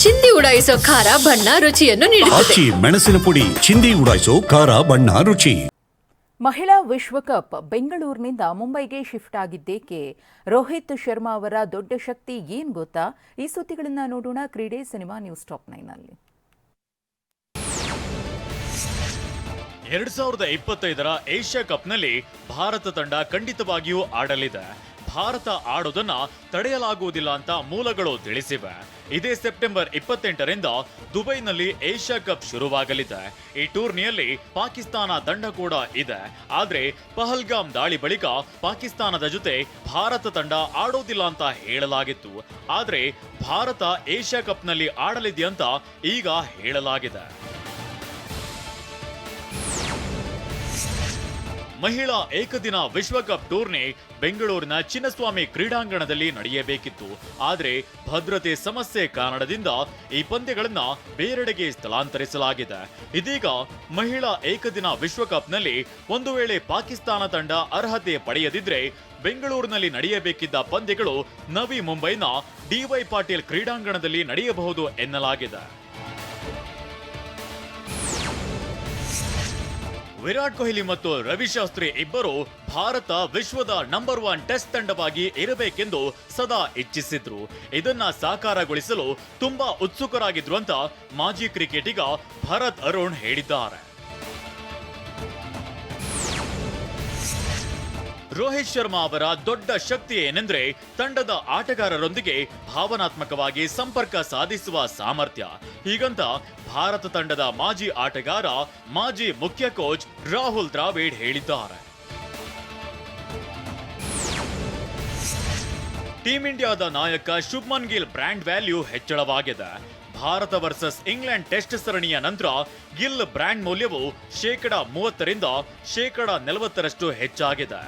ಚಿಂದಿ ಉಡಾಯಿಸೋ ಖಾರ ಬಣ್ಣ ರುಚಿಯನ್ನು ನೀಡುತ್ತದೆ. ಮೆಣಸಿನ ಪುಡಿ ಚಿಂದಿ ಉಡಾಯಿಸೋ ಖಾರ ಬಣ್ಣ ರುಚಿ. ಮಹಿಳಾ ವಿಶ್ವಕಪ್ ಬೆಂಗಳೂರಿನಿಂದ ಮುಂಬೈಗೆ ಶಿಫ್ಟ್ ಆಗಿದ್ದೇಕೆ? ರೋಹಿತ್ ಶರ್ಮಾ ಅವರ ದೊಡ್ಡ ಶಕ್ತಿ ಏನ್ ಗೊತ್ತಾ? ಈ ಸುದ್ದಿಗಳನ್ನ ನೋಡೋಣ ಕ್ರೀಡೆ ಸಿನಿಮಾ ನ್ಯೂಸ್ ಟಾಪ್ 9 ನಲ್ಲಿ. 2025ರ ಏಷ್ಯಾ ಕಪ್ನಲ್ಲಿ ಭಾರತ ತಂಡ ಖಂಡಿತವಾಗಿಯೂ ಆಡಲಿದೆ. ಭಾರತ ಆಡೋದನ್ನ ತಡೆಯಲಾಗುವುದಿಲ್ಲ ಅಂತ ಮೂಲಗಳು ತಿಳಿಸಿವೆ. ಇದೇ ಸೆಪ್ಟೆಂಬರ್ 28ರಿಂದ ದುಬೈನಲ್ಲಿ ಏಷ್ಯಾ ಕಪ್ ಶುರುವಾಗಲಿದೆ. ಈ ಟೂರ್ನಿಯಲ್ಲಿ ಪಾಕಿಸ್ತಾನ ತಂಡ ಕೂಡ ಇದೆ. ಆದ್ರೆ ಪಹಲ್ಗಾಮ್ ದಾಳಿ ಬಳಿಕ ಪಾಕಿಸ್ತಾನದ ಜೊತೆ ಭಾರತ ತಂಡ ಆಡೋದಿಲ್ಲ ಅಂತ ಹೇಳಲಾಗಿತ್ತು. ಆದ್ರೆ ಭಾರತ ಏಷ್ಯಾ ಕಪ್ನಲ್ಲಿ ಆಡಲಿದೆ ಅಂತ ಈಗ ಹೇಳಲಾಗಿದೆ. ಮಹಿಳಾ ಏಕದಿನ ವಿಶ್ವಕಪ್ ಟೂರ್ನಿ ಬೆಂಗಳೂರಿನ ಚಿನ್ನಸ್ವಾಮಿ ಕ್ರೀಡಾಂಗಣದಲ್ಲಿ ನಡೆಯಬೇಕಿತ್ತು. ಆದರೆ ಭದ್ರತೆ ಸಮಸ್ಯೆ ಕಾರಣದಿಂದ ಈ ಪಂದ್ಯಗಳನ್ನ ಬೇರೆಡೆಗೆ ಸ್ಥಳಾಂತರಿಸಲಾಗಿದೆ. ಇದೀಗ ಮಹಿಳಾ ಏಕದಿನ ವಿಶ್ವಕಪ್ನಲ್ಲಿ ಒಂದು ವೇಳೆ ಪಾಕಿಸ್ತಾನ ತಂಡ ಅರ್ಹತೆ ಪಡೆಯದಿದ್ರೆ ಬೆಂಗಳೂರಿನಲ್ಲಿ ನಡೆಯಬೇಕಿದ್ದ ಪಂದ್ಯಗಳು ನವಿ ಮುಂಬೈನ ಡಿವೈ ಪಾಟೀಲ್ ಕ್ರೀಡಾಂಗಣದಲ್ಲಿ ನಡೆಯಬಹುದು ಎನ್ನಲಾಗಿದೆ. ವಿರಾಟ್ ಕೊಹ್ಲಿ ಮತ್ತು ರವಿಶಾಸ್ತ್ರಿ ಇಬ್ಬರು ಭಾರತ ವಿಶ್ವದ ನಂಬರ್ 1 ಟೆಸ್ಟ್ ತಂಡವಾಗಿ ಇರಬೇಕೆಂದು ಸದಾ ಇಚ್ಛಿಸಿದ್ರು. ಇದನ್ನ ಸಾಕಾರಗೊಳಿಸಲು ತುಂಬಾ ಉತ್ಸುಕರಾಗಿದ್ರು ಅಂತ ಮಾಜಿ ಕ್ರಿಕೆಟಿಗ ಭರತ್ ಅರುಣ್ ಹೇಳಿದ್ದಾರೆ. ರೋಹಿತ್ ಶರ್ಮಾ ಅವರ ದೊಡ್ಡ ಶಕ್ತಿ ಏನೆಂದ್ರೆ ತಂಡದ ಆಟಗಾರರೊಂದಿಗೆ ಭಾವನಾತ್ಮಕವಾಗಿ ಸಂಪರ್ಕ ಸಾಧಿಸುವ ಸಾಮರ್ಥ್ಯ. ಹೀಗಂತ ಭಾರತ ತಂಡದ ಮಾಜಿ ಆಟಗಾರ, ಮಾಜಿ ಮುಖ್ಯ ಕೋಚ್ ರಾಹುಲ್ ದ್ರಾವಿಡ್ ಹೇಳಿದ್ದಾರೆ. ಟೀಂ ಇಂಡಿಯಾದ ನಾಯಕ ಶುಭ್ಮನ್ ಗಿಲ್ ಬ್ರ್ಯಾಂಡ್ ವ್ಯಾಲ್ಯೂ ಹೆಚ್ಚಳವಾಗಿದೆ. ಭಾರತ ವರ್ಸಸ್ ಇಂಗ್ಲೆಂಡ್ ಟೆಸ್ಟ್ ಸರಣಿಯ ನಂತರ ಗಿಲ್ ಬ್ರ್ಯಾಂಡ್ ಮೌಲ್ಯವು 30% ರಿಂದ 40% ಹೆಚ್ಚಾಗಿದೆ.